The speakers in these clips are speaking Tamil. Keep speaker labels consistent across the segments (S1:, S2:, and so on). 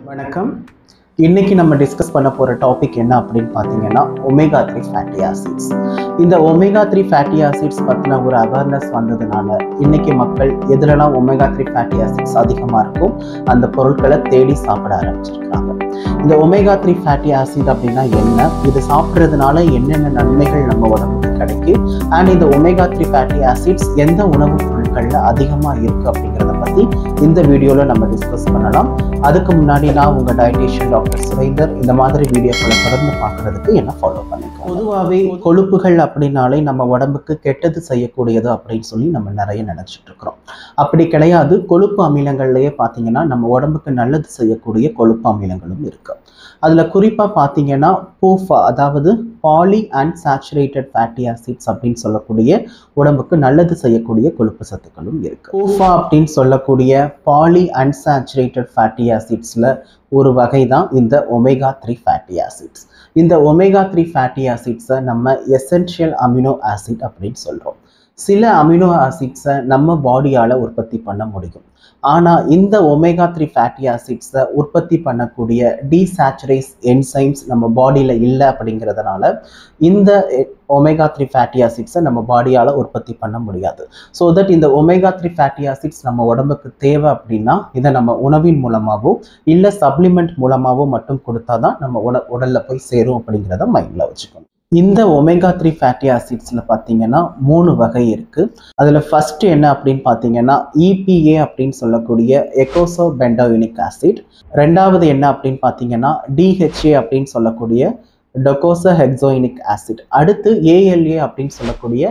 S1: வணக்கம். இன்னைக்கு நம்ம டிஸ்கஸ் பண்ண போற டாபிக் என்ன அப்படின்னு பார்த்தீங்கன்னா ஒமேகா 3 ஃபேட்டி ஆசிட்ஸ். இந்த ஒமேகா 3 ஃபேட்டி ஆசிட்ஸ் பற்றின ஒரு அவேர்னஸ் வந்ததுனால இன்னைக்கு மக்கள் எதுலலாம் ஒமேகா 3 ஃபேட்டி ஆசிட்ஸ் அதிகமாக இருக்கும் அந்த பொருட்களை தேடி சாப்பிட ஆரம்பிச்சிருக்காங்க. இந்த ஒமேகா 3 ஃபேட்டி ஆசிட் அப்படின்னா என்ன, இது சாப்பிட்றதுனால என்னென்ன நன்மைகள் நம்ம உடம்புக்கு கிடைக்கும், அண்ட் இந்த ஒமேகா 3 ஃபேட்டி ஆசிட்ஸ் எந்த உணவுப் பொருட்களில் அதிகமாக இருக்குது அப்படிங்கிறத பற்றி இந்த வீடியோவில் நம்ம டிஸ்கஸ் பண்ணலாம். அதுக்கு முன்னாடி நான் உங்கள் டயட்டீஷியன் டாக்டர் சுரேந்தர். இந்த மாதிரி வீடியோக்களை தொடர்ந்து பார்க்குறதுக்கு என்ன ஃபாலோ பண்ணிக்கோங்க. பொதுவாகவே கொழுப்புகள் அப்படின்னாலே நம்ம உடம்புக்கு கெட்டது செய்யக்கூடியது அப்படின்னு சொல்லி நம்ம நிறைய நினச்சிட்டு இருக்கிறோம். அப்படி கிடையாது. கொழுப்பு அமிலங்கள்லேயே பார்த்தீங்கன்னா நம்ம உடம்புக்கு நல்லது செய்யக்கூடிய கொழுப்பு அமிலங்களும் இருக்கு. அதில் குறிப்பாக பார்த்தீங்கன்னா பூஃபா, அதாவது பாலி அன்சாச்சுரேட்டட் ஃபேட்டி ஆசிட்ஸ் அப்படின்னு சொல்லக்கூடிய உடம்புக்கு நல்லது செய்யக்கூடிய கொழுப்பு சத்துக்களும் இருக்கு. பூஃபா அப்படின்னு சொல்லக்கூடிய பாலி அன்சாச்சுரேட்டட் ஃபேட்டி ஆசிட்ஸில் ஒரு வகை தான் இந்த ஒமேகா 3 ஃபேட்டி ஆசிட்ஸ். இந்த ஒமேகா 3 ஃபேட்டி ஆசிட்ஸை நம்ம எசென்ஷியல் அமினோ ஆசிட் அப்படின்னு சொல்கிறோம். சில அமினோ ஆசிட்ஸை நம்ம பாடியால் உற்பத்தி பண்ண முடியும். ஆனால் இந்த ஒமேகா 3 ஃபேட்டி ஆசிட்ஸை உற்பத்தி பண்ணக்கூடிய டீசாச்சுரேஸ் என்சைம்ஸ் நம்ம பாடியில் இல்லை அப்படிங்கிறதுனால இந்த ஒமேகா 3 ஃபேட்டி ஆசிட்ஸை நம்ம பாடியால் உற்பத்தி பண்ண முடியாது. ஸோ தட் இந்த ஒமேகா 3 ஃபேட்டி ஆசிட்ஸ் நம்ம உடம்புக்கு தேவை அப்படின்னா இதை நம்ம உணவின் மூலமாகவோ இல்லை சப்ளிமெண்ட் மூலமாகவோ மட்டும் கொடுத்தா தான் நம்ம உடலில் போய் சேரும் அப்படிங்கிறத மைண்டில் வச்சுக்கணும். இந்த ஒமேகா 3 ஃபேட்டி ஆசிட்ஸில் பார்த்தீங்கன்னா 3 வகை இருக்குது. அதில் ஃபர்ஸ்ட் என்ன அப்படின்னு பார்த்தீங்கன்னா EPA அப்படின்னு சொல்லக்கூடிய எக்கோசோ பென்டாயினிக் ஆசிட். ரெண்டாவது என்ன அப்படின்னு பார்த்தீங்கன்னா DHA அப்படின்னு சொல்லக்கூடிய டொகோசோ ஹெக்ஸோயினிக் ஆசிட். அடுத்து ALA அப்படின்னு சொல்லக்கூடிய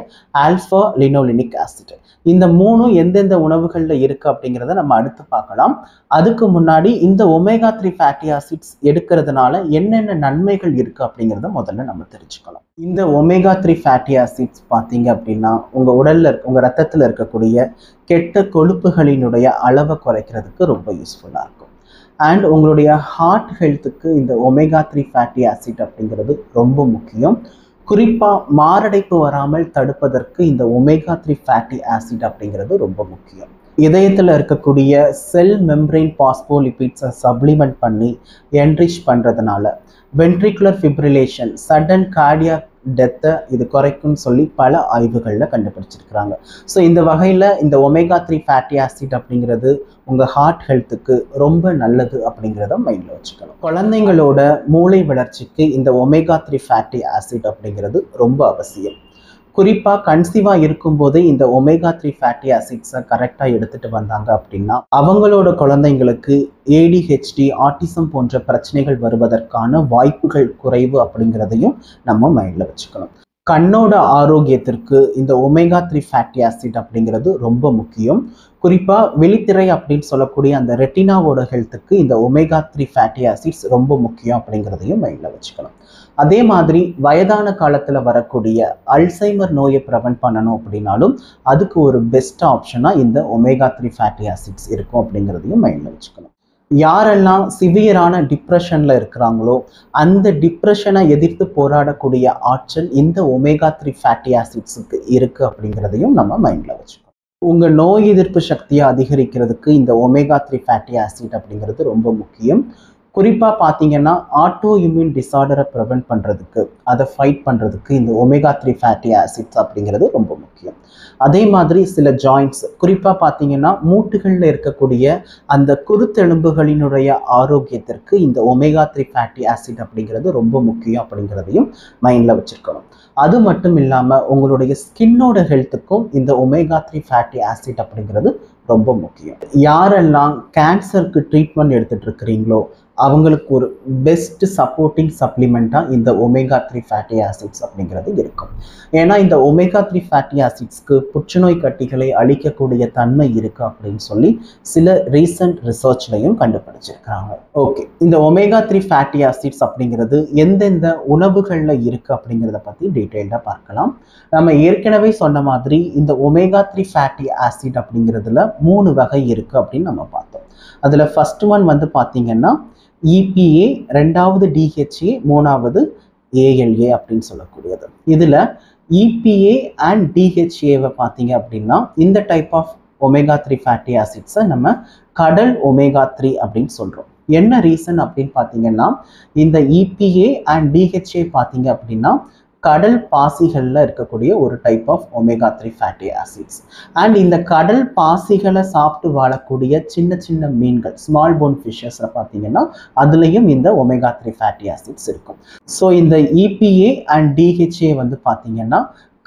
S1: ஆல்ஃபா லினோலினிக் ஆசிட். இந்த 3 எந்தெந்த உணவுகளில் இருக்குது அப்படிங்கிறத நம்ம அடுத்து பார்க்கலாம். அதுக்கு முன்னாடி இந்த ஒமேகா 3 ஃபேட்டி ஆசிட்ஸ் எடுக்கிறதுனால என்னென்ன நன்மைகள் இருக்குது அப்படிங்கிறத முதல்ல நம்ம தெரிஞ்சுக்கலாம். இந்த ஒமேகா 3 ஃபேட்டி ஆசிட்ஸ் பார்த்தீங்க அப்படின்னா உங்கள் உடலில் உங்கள் ரத்தத்தில் இருக்கக்கூடிய கெட்ட கொழுப்புகளினுடைய அளவை குறைக்கிறதுக்கு ரொம்ப யூஸ்ஃபுல்லாக இருக்கும். அண்ட் உங்களுடைய ஹார்ட் ஹெல்த்துக்கு இந்த ஒமேகா 3 ஃபேட்டி ஆசிட் அப்படிங்கிறது ரொம்ப முக்கியம். குறிப்பாக மாரடைப்பு வராமல் தடுப்பதற்கு இந்த ஒமேகா 3 ஃபேட்டி ஆசிட் அப்படிங்கிறது ரொம்ப முக்கியம். இதயத்தில் இருக்கக்கூடிய செல் மெம்பரைன் பாஸ்போலிபிட்ஸை சப்ளிமெண்ட் பண்ணி என்ரிச் பண்ணுறதுனால வென்ட்ரிகுலர் ஃபிப்ரிலேஷன், சடன் கார்டியாக் டெத்தை இது குறைக்கும்னு சொல்லி பல ஆய்வுகளில் கண்டுபிடிச்சிருக்கிறாங்க. ஸோ இந்த வகையில் இந்த ஒமேகா 3 ஃபேட்டி ஆசிட் அப்படிங்கிறது உங்கள் ஹார்ட் ஹெல்த்துக்கு ரொம்ப நல்லது அப்படிங்கிறத மைண்டில் வச்சுக்கணும். குழந்தைங்களோட மூளை வளர்ச்சிக்கு இந்த ஒமேகா 3 ஃபேட்டி ஆசிட் அப்படிங்கிறது ரொம்ப அவசியம். குறிப்பாக கன்சீவாக இருக்கும்போதே இந்த ஒமேகா 3 ஃபேட்டி ஆசிட்ஸை கரெக்டாக எடுத்துகிட்டு வந்தாங்க அப்படின்னா அவங்களோட குழந்தைங்களுக்கு ADHD, ஆட்டிசம் போன்ற பிரச்சனைகள் வருவதற்கான வாய்ப்புகள் குறைவு அப்படிங்கிறதையும் நம்ம மைண்டில் வச்சுக்கணும். கண்ணோட ஆரோக்கியத்திற்கு இந்த ஒமேகா 3 ஃபேட்டி ஆசிட் அப்படிங்கிறது ரொம்ப முக்கியம். குறிப்பாக விழித்திரை அப்படின்னு சொல்லக்கூடிய அந்த ரெட்டினாவோட ஹெல்த்துக்கு இந்த ஒமேகா 3 ஃபேட்டி ஆசிட்ஸ் ரொம்ப முக்கியம் அப்படிங்கிறதையும் மைண்டில் வச்சுக்கணும். அதே மாதிரி வயதான காலத்தில் வரக்கூடிய அல்சைமர் நோயை ப்ரிவென்ட் பண்ணணும் அப்படின்னாலும் அதுக்கு ஒரு பெஸ்ட் ஆப்ஷனாக இந்த ஒமேகா 3 ஃபேட்டி ஆசிட்ஸ் இருக்கும் அப்படிங்கிறதையும் மைண்டில் வச்சுக்கணும். யாரெல்லாம் சிவியரான டிப்ரெஷனில் இருக்கிறாங்களோ அந்த டிப்ரெஷனை எதிர்த்து போராடக்கூடிய ஆற்றல் இந்த ஒமேகா 3 ஃபேட்டி ஆசிட்ஸுக்கு இருக்குது அப்படிங்கிறதையும் நம்ம மைண்டில் வச்சுக்கணும். உங்கள் நோய் எதிர்ப்பு சக்தியை அதிகரிக்கிறதுக்கு இந்த ஒமேகா 3 ஃபேட்டி ஆசிட் அப்படிங்கிறது ரொம்ப முக்கியம். குறிப்பாக பார்த்தீங்கன்னா ஆட்டோ இம்யூன் டிசார்டரை ப்ரிவென்ட் பண்ணுறதுக்கு, அதை ஃபைட் பண்ணுறதுக்கு இந்த ஒமேகா 3 ஃபேட்டி ஆசிட்ஸ் அப்படிங்கிறது ரொம்ப முக்கியம். அதே மாதிரி சில ஜாயின்ட்ஸ், குறிப்பாக பார்த்தீங்கன்னா மூட்டுகளில் இருக்கக்கூடிய அந்த குருத்தெலும்புகளினுடைய ஆரோக்கியத்திற்கு இந்த ஒமேகா 3 ஃபேட்டி ஆசிட் அப்படிங்கிறது ரொம்ப முக்கியம் அப்படிங்கிறதையும் மைண்டில் வச்சுருக்கணும். அது மட்டும் இல்லாமல் உங்களுடைய ஸ்கின்னோட ஹெல்த்துக்கும் இந்த ஒமேகா 3 ஃபேட்டி ஆசிட் அப்படிங்கிறது ரொம்ப முக்கியம். யாரெல்லாம் கேன்சருக்கு ட்ரீட்மெண்ட் எடுத்துகிட்டு இருக்கிறீங்களோ அவங்களுக்கு ஒரு பெஸ்ட் சப்போர்ட்டிங் சப்ளிமெண்ட்டாக இந்த ஒமேகா 3 ஃபேட்டி ஆசிட்ஸ் அப்படிங்கிறது இருக்கும். ஏன்னா இந்த ஒமேகா 3 ஃபேட்டி ஆசிட்ஸ்க்கு புற்றுநோய் கட்டிகளை அழிக்கக்கூடிய தன்மை இருக்குது அப்படின்னு சொல்லி சில ரீசன்ட் ரிசர்ச்லையும் கண்டுபிடிச்சிருக்கிறாங்க. ஓகே, இந்த ஒமேகா 3 ஃபேட்டி ஆசிட்ஸ் அப்படிங்கிறது எந்தெந்த உணவுகளில் இருக்குது அப்படிங்கிறத பற்றி டீட்டெயில்டாக பார்க்கலாம். நம்ம ஏற்கனவே சொன்ன மாதிரி இந்த ஒமேகா 3 ஃபேட்டி ஆசிட் அப்படிங்கிறதுல 3 வகை இருக்குது அப்படின்னு நம்ம பார்த்தோம். அதில் ஃபர்ஸ்ட் ஒன் வந்து பார்த்தீங்கன்னா EPA, ரெண்டாவது DHA, மூணாவது ALA அப்படின்னு சொல்லக்கூடியது. இதில் EPA அண்ட் DHAவை பார்த்தீங்க அப்படின்னா இந்த டைப் ஆஃப் ஒமேகா 3 ஃபேட்டி ஆசிட்ஸை நம்ம கடல் ஒமேகா 3 அப்படின்னு சொல்கிறோம். என்ன ரீசன் அப்படின்னு பார்த்தீங்கன்னா, இந்த EPA அண்ட் DHA பார்த்தீங்க அப்படின்னா கடல் பாசிகளில் இருக்கக்கூடிய ஒரு type of omega 3 fatty acids. And இந்த கடல் பாசிகளை சாப்பிட்டு வாழக்கூடிய சின்ன சின்ன மீன்கள், ஸ்மால் போன் ஃபிஷ்ஷஸில் பார்த்தீங்கன்னா அதுலேயும் இந்த ஒமேகா 3 ஃபேட்டி ஆசிட்ஸ் இருக்கும். ஸோ இந்த EPA அண்ட் DHA வந்து பார்த்தீங்கன்னா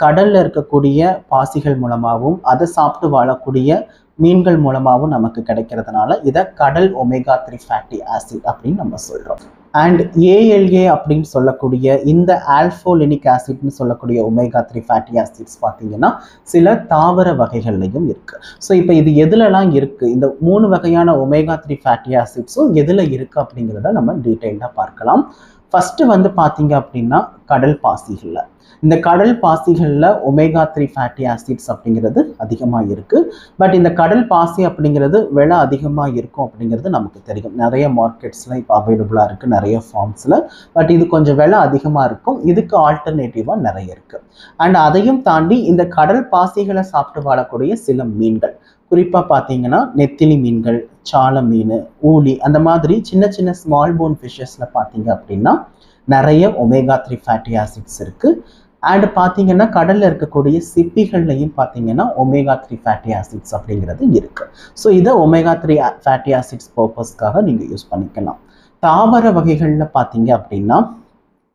S1: கடலில் இருக்கக்கூடிய பாசிகள் மூலமாகவும் அதை சாப்பிட்டு வாழக்கூடிய மீன்கள் மூலமாகவும் நமக்கு கிடைக்கிறதுனால இதை கடல் ஒமேகா 3 ஃபேட்டி ஆசிட் அப்படின்னு நம்ம சொல்கிறோம். அண்ட் ALA அப்படின்னு சொல்லக்கூடிய இந்த ஆல்ஃபோலினிக் ஆசிட்னு சொல்லக்கூடிய ஒமேகா 3 ஃபேட்டி ஆசிட்ஸ் பார்த்தீங்கன்னா சில தாவர வகைகள்லையும் இருக்குது. ஸோ இப்போ இது எதுலலாம் இருக்குது, இந்த 3 வகையான ஒமேகா 3 ஃபேட்டி ஆசிட்ஸும் எதில் இருக்குது அப்படிங்கிறத நம்ம டீட்டெயில்டாக பார்க்கலாம். ஃபஸ்ட்டு வந்து பார்த்தீங்க அப்படின்னா கடல் பாசிகளில். இந்த கடல் பாசிகளில் ஒமேகா 3 ஃபேட்டி ஆசிட்ஸ் அப்படிங்கிறது அதிகமாக இருக்குது. பட் இந்த கடல் பாசி அப்படிங்கிறது விலை அதிகமாக இருக்கும் அப்படிங்கிறது நமக்கு தெரியும். நிறைய மார்க்கெட்ஸில் இப்போ அவைலபிளாக இருக்குது, நிறைய ஃபார்ம்ஸில். பட் இது கொஞ்சம் விலை அதிகமாக இருக்கும். இதுக்கு ஆல்டர்னேட்டிவாக நிறைய இருக்குது. அண்ட் அதையும் தாண்டி இந்த கடல் பாசிகளை சாப்பிட்டு வாழக்கூடிய சில மீன்கள், குறிப்பாக பார்த்தீங்கன்னா நெத்திலி மீன்கள், சால மீன், ஊளி, அந்த மாதிரி சின்ன சின்ன ஸ்மால் போன் ஃபிஷ்ஷஸில் பார்த்தீங்க அப்படின்னா நிறைய ஒமேகா 3 ஃபேட்டி ஆசிட்ஸ் இருக்குது. அண்ட் பார்த்தீங்கன்னா கடலில் இருக்கக்கூடிய சிப்பிகள்லையும் பார்த்தீங்கன்னா ஒமேகா 3 ஃபேட்டி ஆசிட்ஸ் அப்படிங்கிறது இருக்குது. ஸோ இதை ஒமேகா 3 ஃபேட்டி ஆசிட்ஸ் பர்பஸ்க்காக நீங்கள் யூஸ் பண்ணிக்கலாம். தாவர வகைகளில் பார்த்தீங்க அப்படின்னா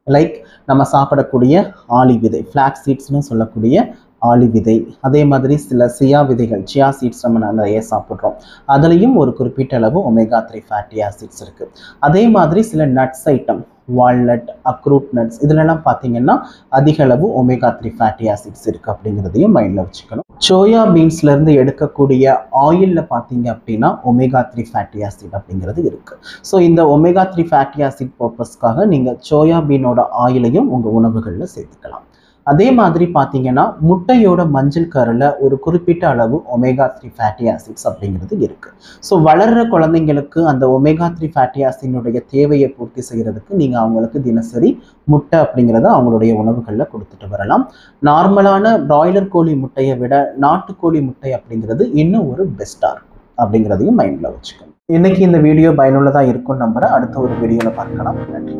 S1: லைக் நம்ம சாப்பிடக்கூடிய ஆலி விதை, ஃப்ளாக் சீட்ஸ்னு சொல்லக்கூடிய ஆலி விதை, அதே மாதிரி சில சியா விதைகள், சியா சீட்ஸ் நம்ம நிறைய சாப்பிட்றோம். அதுலேயும் ஒரு குறிப்பிட்ட அளவு ஒமேகா 3 ஃபேட்டி ஆசிட்ஸ் இருக்குது. அதே மாதிரி சில நட்ஸ் ஐட்டம், வால்நட், அக்ரூட் நட்ஸ், இதுலலாம் பார்த்தீங்கன்னா அதிக அளவு ஒமேகா 3 ஃபேட்டி ஆசிட்ஸ் இருக்குது அப்படிங்கிறதையும் மைண்டில் வச்சுக்கணும். சோயா பீன்ஸ்லேருந்து எடுக்கக்கூடிய ஆயிலில் பார்த்தீங்க அப்படின்னா ஒமேகா 3 ஃபேட்டி ஆசிட் அப்படிங்கிறது இருக்குது. ஸோ இந்த ஒமேகா 3 ஃபேட்டி ஆசிட் பர்பஸ்க்காக நீங்கள் சோயா பீனோட ஆயிலையும் உங்கள் உணவுகளில் சேர்த்துக்கலாம். அதே மாதிரி பார்த்தீங்கன்னா முட்டையோட மஞ்சள் கருல ஒரு குறிப்பிட்ட அளவு ஒமேகா 3 ஃபேட்டி ஆசிட்ஸ் அப்படிங்கிறது இருக்குது. ஸோ வளர்கிற குழந்தைங்களுக்கு அந்த ஒமேகா 3 ஃபேட்டி ஆசிட்னுடைய தேவையை பூர்த்தி செய்கிறதுக்கு நீங்கள் அவங்களுக்கு தினசரி முட்டை அப்படிங்கிறத அவங்களுடைய உணவுகளில் கொடுத்துட்டு வரலாம். நார்மலான பிராய்லர் கோழி முட்டையை விட நாட்டுக்கோழி முட்டை அப்படிங்கிறது இன்னும் ஒரு பெஸ்ட்டாக இருக்கும் அப்படிங்கிறதையும் மைண்டில் வச்சுக்கணும். இன்னைக்கு இந்த வீடியோ பயனுள்ளதாக இருக்கும்னு நம்புகிறேன். அடுத்த ஒரு வீடியோவில் பார்க்கலாம். நன்றி.